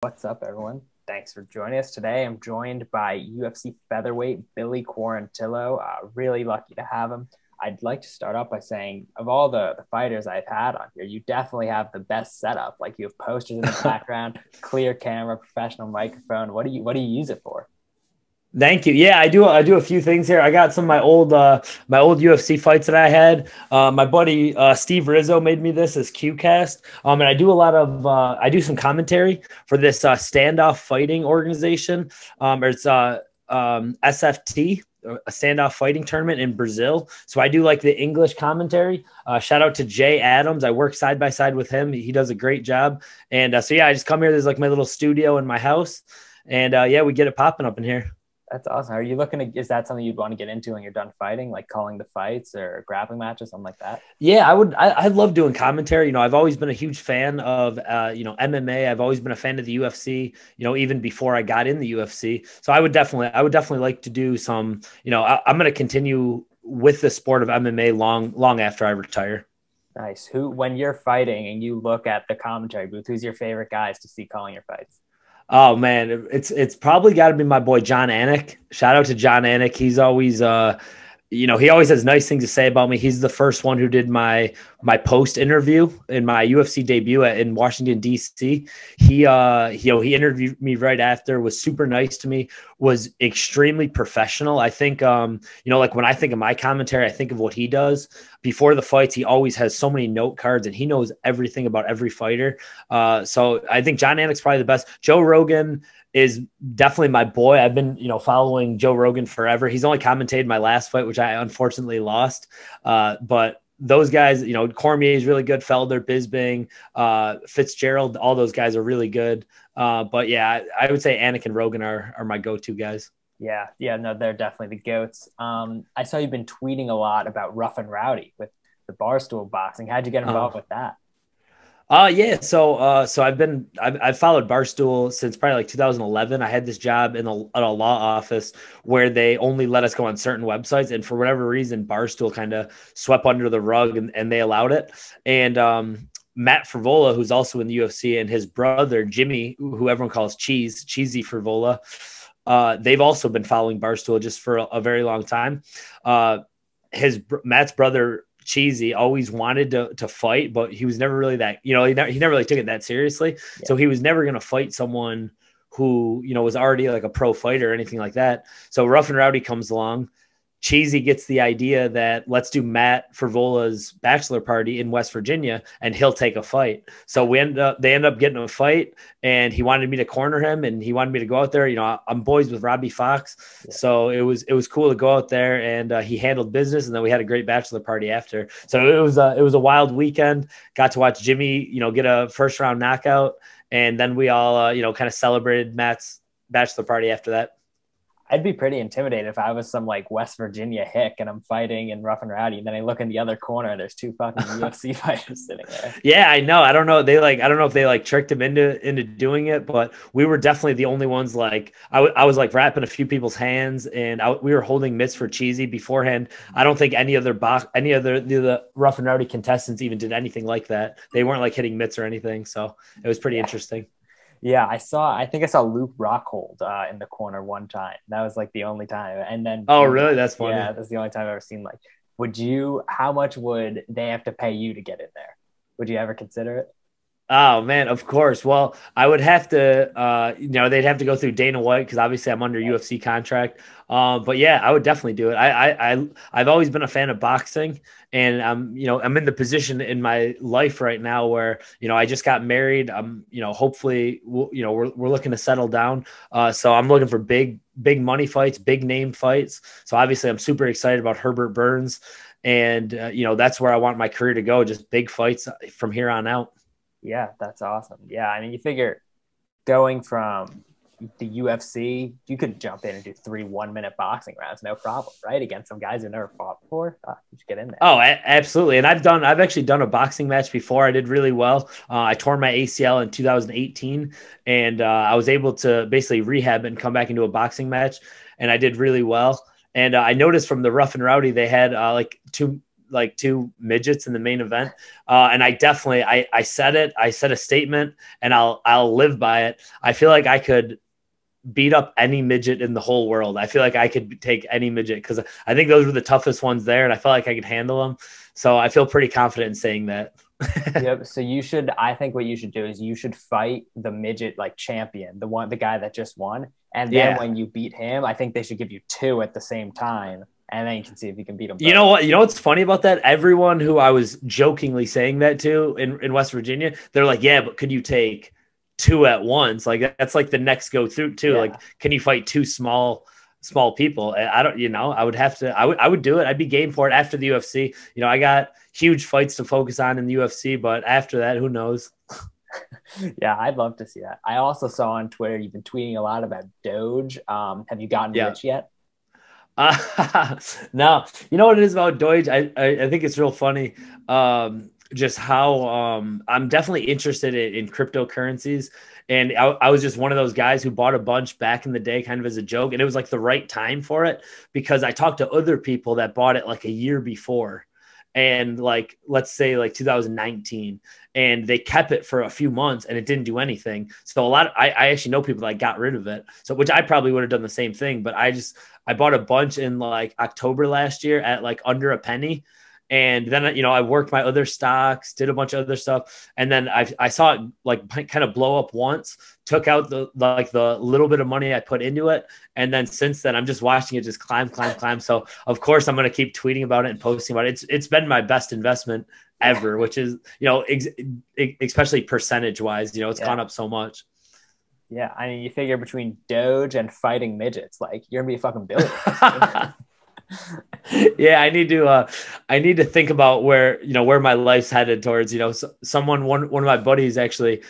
What's up, everyone? Thanks for joining us today. I'm joined by UFC Featherweight Billy Quarantillo. Really lucky to have him. I'd like to start off by saying, of all the fighters I've had on here, you definitely have the best setup. Like, you have posters in the background, clear camera, professional microphone. What do you use it for? Thank you. Yeah, I do a few things here. I got some of my old UFC fights that I had. My buddy Steve Rizzo made me this as QCast. And I do a lot of I do some commentary for this standoff fighting organization. Or it's SFT, a standoff fighting tournament in Brazil. So I do like the English commentary. Shout out to Jay Adams. I work side by side with him. He does a great job. And so yeah, I just come here. There's like my little studio in my house, and yeah, we get it popping up in here. That's awesome. Are you looking to, is that something you'd want to get into when you're done fighting, like calling the fights or grappling matches, something like that? Yeah, I would. I love doing commentary. I've always been a huge fan of, MMA. I've always been a fan of the UFC. Even before I got in the UFC. So I would definitely like to do some. I'm going to continue with the sport of MMA long, long after I retire. Nice. When you're fighting and you look at the commentary booth, who's your favorite guys to see calling your fights? Oh man, it's probably got to be my boy John Anik. Shout out to John Anik. He's always he always has nice things to say about me. He's the first one who did my post interview in my UFC debut in Washington D.C. He interviewed me right after, was super nice to me, was extremely professional. I think like when I think of my commentary, I think of what he does before the fights. He always has so many note cards and he knows everything about every fighter. So I think John Anik's probably the best. Joe Rogan is definitely my boy. I've been, following Joe Rogan forever. He's only commentated my last fight, which I unfortunately lost. But those guys, Cormier is really good. Felder, Bisbing, Fitzgerald, all those guys are really good. But yeah, I would say Anik and Rogan are my go-to guys. Yeah, yeah, no, they're definitely the goats. I saw you've been tweeting a lot about Rough N Rowdy with the Barstool boxing. How'd you get involved with that? Yeah. So I've followed Barstool since probably like 2011. I had this job at a law office where they only let us go on certain websites, and for whatever reason, Barstool kind of swept under the rug and they allowed it. And Matt Frivola, who's also in the UFC, and his brother Jimmy, who everyone calls Cheesy Frivola, they've also been following Barstool just for a very long time. Matt's brother Cheesy always wanted to fight, but he was never really that, he never really took it that seriously. Yeah. So he was never going to fight someone who, was already like a pro fighter or anything like that. So Rough N Rowdy comes along. Cheesy gets the idea that let's do Matt Frivola's bachelor party in West Virginia and he'll take a fight. So they end up getting a fight, and he wanted me to corner him and he wanted me to go out there. I'm boys with Robbie Fox. Yeah. So it was cool to go out there, and he handled business, and then we had a great bachelor party after. So it was a wild weekend. Got to watch Jimmy, get a first round knockout. And then we all, kind of celebrated Matt's bachelor party after that. I'd be pretty intimidated if I was some like West Virginia hick and I'm fighting in Rough and Rowdy, and then I look in the other corner, there's two fucking UFC fighters sitting there. Yeah, I know. I don't know. I don't know if they like tricked him into doing it, but we were definitely the only ones. Like I was like wrapping a few people's hands, and we were holding mitts for Cheesy beforehand. I don't think any other the Rough and Rowdy contestants even did anything like that. They weren't like hitting mitts or anything. So it was pretty interesting. Yeah, I think I saw Luke Rockhold in the corner one time. That was like the only time. And then, Oh, really? That's funny. yeah, that's the only time I've ever seen. Like, how much would they have to pay you to get in there? Would you ever consider it? Oh man, of course. Well, I would have to, they'd have to go through Dana White because obviously I'm under UFC contract. But yeah, I would definitely do it. I've always been a fan of boxing, and I'm in the position in my life right now where, I just got married. Hopefully, we're looking to settle down. So I'm looking for big money fights, big name fights. So obviously I'm super excited about Herbert Burns, and that's where I want my career to go. Just big fights from here on out. Yeah, that's awesome. Yeah, I mean, you figure going from the UFC, you could jump in and do 3 1-minute boxing rounds, no problem, right? Against some guys who never fought before. You should get in there. Oh, absolutely. And I've actually done a boxing match before. I did really well. I tore my ACL in 2018, and I was able to basically rehab and come back into a boxing match, and I did really well. And I noticed from the Rough and Rowdy, they had like two midgets in the main event. And I definitely, I said it, I said a statement, and I'll live by it. I feel like I could beat up any midget in the whole world. I feel like I could take any midget because I think those were the toughest ones there, and I felt like I could handle them. So I feel pretty confident in saying that. Yep. So I think what you should do is you should fight the midget like champion, the guy that just won. And then when you beat him, I think they should give you two at the same time. And then you can see if you can beat them both. You know what? You know what's funny about that? Everyone who I was jokingly saying that to in West Virginia, they're like, yeah, but could you take two at once? Like that's like the next go through too. Yeah. Like, can you fight two small people? I don't, I would have to, I would do it. I'd be game for it after the UFC. I got huge fights to focus on in the UFC, but after that, who knows? Yeah, I'd love to see that. I also saw on Twitter, you've been tweeting a lot about DOGE. Have you gotten rich yet? No, you know what it is about DOGE? I think it's real funny. Just how I'm definitely interested in cryptocurrencies. And I was just one of those guys who bought a bunch back in the day, kind of as a joke. And it was like the right time for it because I talked to other people that bought it like a year before. And like, let's say like 2019, and they kept it for a few months and it didn't do anything. So I actually know people that got rid of it. So, which I probably would have done the same thing, but I bought a bunch in like October last year at like under a penny. And then, I worked my other stocks, did a bunch of other stuff. And then I saw it like kind of blow up once, took out the little bit of money I put into it. And then since then, I'm just watching it just climb. So of course I'm going to keep tweeting about it and posting about it. It's been my best investment ever, which is, especially percentage wise, it's gone up so much. Yeah. I mean, you figure between DOGE and fighting midgets, like you're gonna be a fucking billionaire. Yeah, I need to think about where my life's headed towards. One of my buddies actually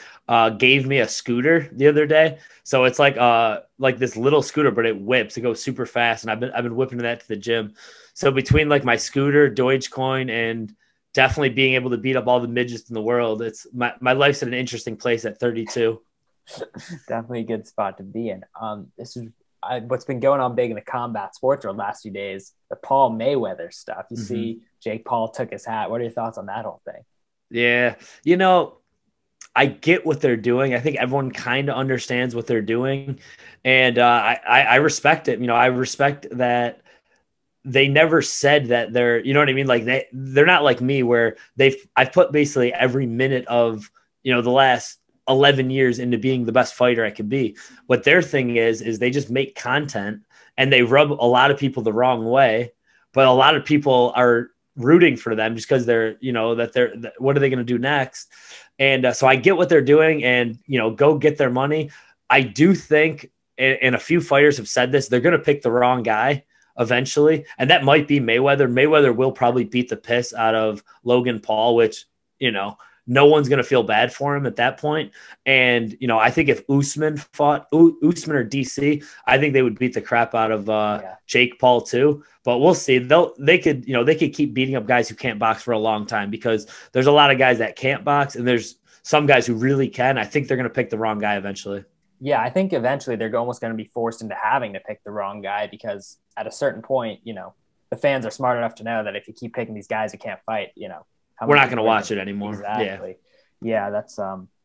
gave me a scooter the other day. So it's like this little scooter, but it whips. It goes super fast, and I've been whipping that to the gym. So between like my scooter, Dogecoin, and definitely being able to beat up all the midgets in the world, it's my life's at an interesting place at 32. Definitely a good spot to be in. This is what's been going on big in the combat sports over the last few days, the Paul Mayweather stuff. You see Jake Paul took his hat. What are your thoughts on that whole thing? Yeah. I get what they're doing. I think everyone kind of understands what they're doing. And I respect it. I respect that they never said that they're, you know what I mean? Like they're not like me where I've put basically every minute of, the last 11 years into being the best fighter I could be. What their thing is they just make content and they rub a lot of people the wrong way, but a lot of people are rooting for them just because they're, what are they going to do next? And so I get what they're doing and, go get their money. I do think, and a few fighters have said this, they're going to pick the wrong guy eventually. And that might be Mayweather. Mayweather will probably beat the piss out of Logan Paul, which, no one's going to feel bad for him at that point. And, I think if Usman fought Usman or DC, I think they would beat the crap out of Jake Paul too. But we'll see. They could keep beating up guys who can't box for a long time because there's a lot of guys that can't box and there's some guys who really can. I think they're going to pick the wrong guy eventually. Yeah, I think eventually they're almost going to be forced into having to pick the wrong guy because at a certain point, the fans are smart enough to know that if you keep picking these guys who can't fight, we're not going to watch it anymore. Exactly. Yeah, that's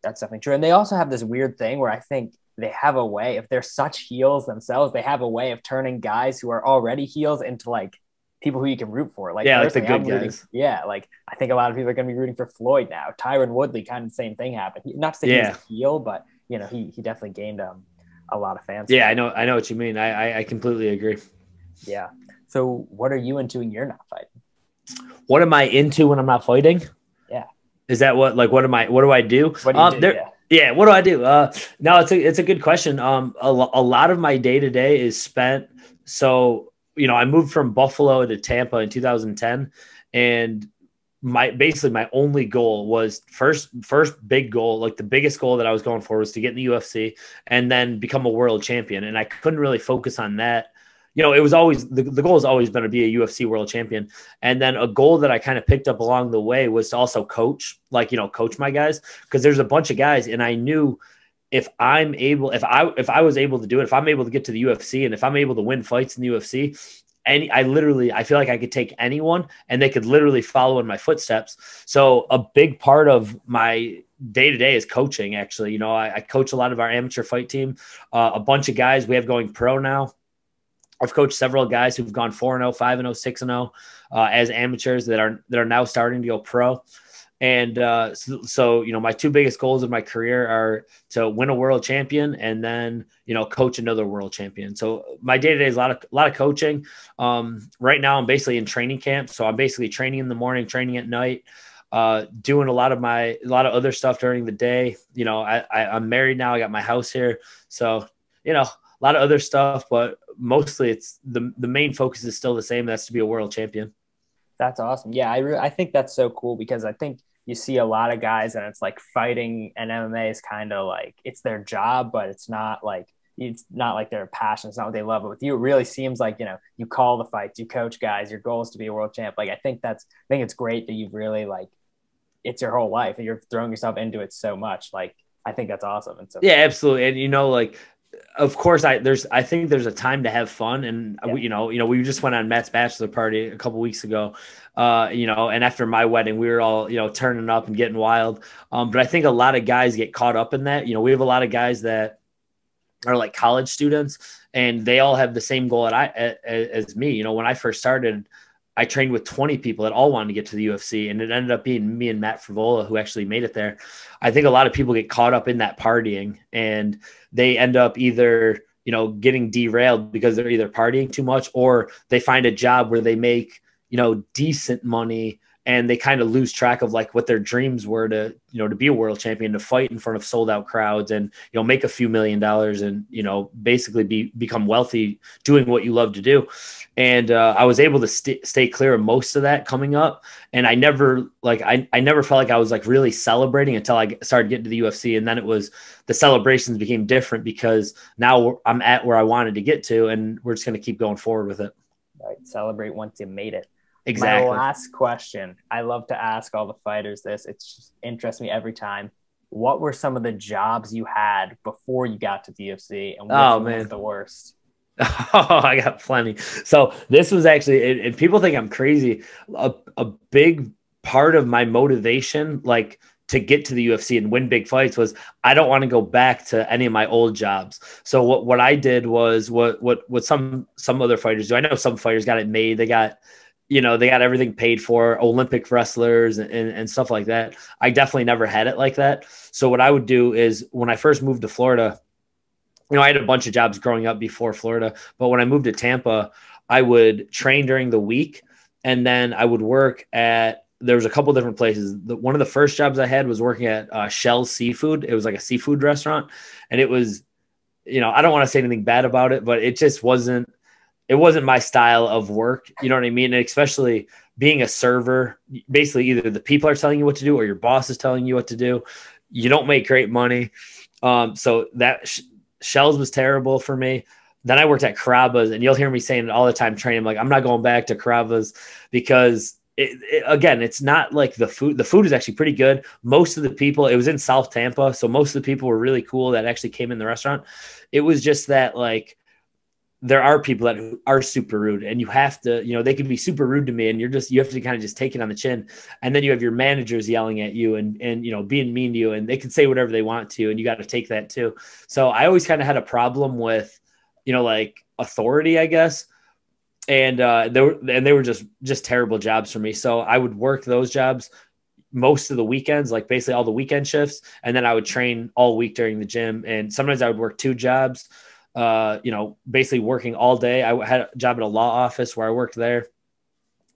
definitely true. And they also have this weird thing where I think they have a way, if they're such heels themselves, they have a way of turning guys who are already heels into like people who you can root for. Like, like the good guys. Like I think a lot of people are going to be rooting for Floyd now. Tyron Woodley, kind of the same thing happened. Not to say he's a heel, but he definitely gained a lot of fans. Yeah, I know what you mean. I completely agree. Yeah. So what are you into when you're not fighting? What am I into when I'm not fighting? Yeah. Is that what do I do? What do you do? Yeah. What do I do? No, it's a good question. A lot of my day to day is spent. So, I moved from Buffalo to Tampa in 2010 and my only goal was first big goal, like the biggest goal that I was going for was to get in the UFC and then become a world champion. And I couldn't really focus on that. It was always the goal has always been to be a UFC world champion. And then a goal that I kind of picked up along the way was to also coach my guys, because there's a bunch of guys. And I knew if I was able to do it, if I'm able to get to the UFC and if I'm able to win fights in the UFC, I feel like I could take anyone and they could literally follow in my footsteps. So a big part of my day to day is coaching. Actually, I coach a lot of our amateur fight team, a bunch of guys we have going pro now. I've coached several guys who've gone 4-0, 5-0, 6-0 as amateurs that are now starting to go pro. And so, my two biggest goals of my career are to win a world champion and then, coach another world champion. So my day to day is a lot of coaching. Right now I'm basically in training camp. So I'm basically training in the morning, training at night, doing a lot of other stuff during the day. I'm married now. I got my house here. So, a lot of other stuff, but mostly it's the main focus is still the same. That's to be a world champion. That's awesome. Yeah, I think that's so cool because I think you see a lot of guys and it's like fighting and MMA is kind of like it's their job, but it's not like their passion. It's not what they love. But with you, it really seems like, you call the fights, you coach guys, your goal is to be a world champ. Like, I think it's great that you've really like, it's your whole life and you're throwing yourself into it so much. Like, I think that's awesome. And so, yeah, absolutely. And, like, of course, I think there's a time to have fun, and yeah. we just went on Matt's bachelor party a couple weeks ago, and after my wedding, we were all turning up and getting wild. But I think a lot of guys get caught up in that. We have a lot of guys that are like college students, and they all have the same goal as me. When I first started, I trained with 20 people that all wanted to get to the UFC, and it ended up being me and Matt Frivola who actually made it there. I think a lot of people get caught up in that partying, and they end up either, getting derailed because they're either partying too much or they find a job where they make, decent money, and they kind of lose track of like what their dreams were to be a world champion, to fight in front of sold out crowds and, make a few $1 million and, basically become wealthy doing what you love to do. And I was able to stay clear of most of that coming up. And I never I never felt like I was like really celebrating until I started getting to the UFC. And then it was the celebrations became different because now I'm at where I wanted to get to, and we're just going to keep going forward with it. Right. Celebrate once you made it. My Exactly. last question, I love to ask all the fighters this. It just interests me every time. What were some of the jobs you had before you got to the UFC, and which Oh one was man. the worst? Oh, I got plenty. So this was actually, and people think I'm crazy. A big part of my motivation, like to get to the UFC and win big fights, was I don't want to go back to any of my old jobs. So what I did was what some other fighters do. I know some fighters got it made. They got everything paid for, Olympic wrestlers and stuff like that. I definitely never had it like that. So what I would do is when I first moved to Florida, I had a bunch of jobs growing up before Florida, but when I moved to Tampa, I would train during the week, and then I would work there was a couple different places. One of the first jobs I had was working at Shell's Seafood. It was like a seafood restaurant, and it was, I don't want to say anything bad about it, but it wasn't my style of work. You know what I mean? And especially being a server, basically either the people are telling you what to do or your boss is telling you what to do. You don't make great money. So that Shells was terrible for me. Then I worked at Carrabba's, and you'll hear me saying it all the time training. Like, I'm not going back to Carrabba's because again, it's not like the food. The food is actually pretty good. Most of the people, it was in South Tampa, so most of the people were really cool that actually came in the restaurant. It was just that, like, there are people that are super rude, and you have to, they can be super rude to me, and you have to kind of just take it on the chin. And then you have your managers yelling at you and being mean to you, and they can say whatever they want to, and you got to take that too. So I always kind of had a problem with, like, authority, I guess. And they were just terrible jobs for me. So I would work those jobs most of the weekends, like basically all the weekend shifts. And then I would train all week during the gym. And sometimes I would work two jobs, basically working all day. I had a job at a law office where I worked there.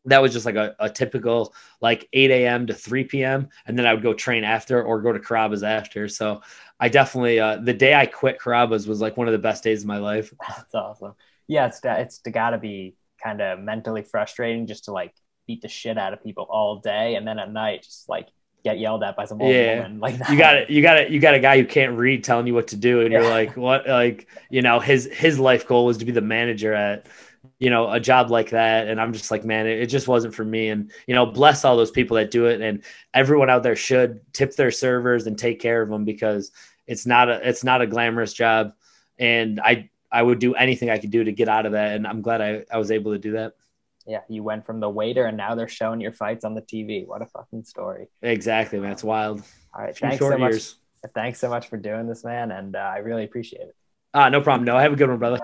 That was just like a typical like 8 a.m. to 3 p.m. And then I would go train after or go to Carrabba's after. So I definitely, the day I quit Carrabba's was like one of the best days of my life. That's awesome. Yeah, it's got to be kind of mentally frustrating just to like beat the shit out of people all day, and then at night just like get yelled at by some old Yeah. woman. Like You got it. You got a guy who can't read telling you what to do. And yeah. you're like, what? Like, his life goal was to be the manager at, a job like that. And I'm just like, man, it just wasn't for me. And, bless all those people that do it. And everyone out there should tip their servers and take care of them because it's not a glamorous job. And I would do anything I could do to get out of that. And I'm glad I was able to do that. Yeah, you went from the waiter and now they're showing your fights on the TV. What a fucking story. Exactly, man. It's wild. All right. A few short years. Thanks so much for doing this, man. And I really appreciate it. No problem. No, have a good one, brother.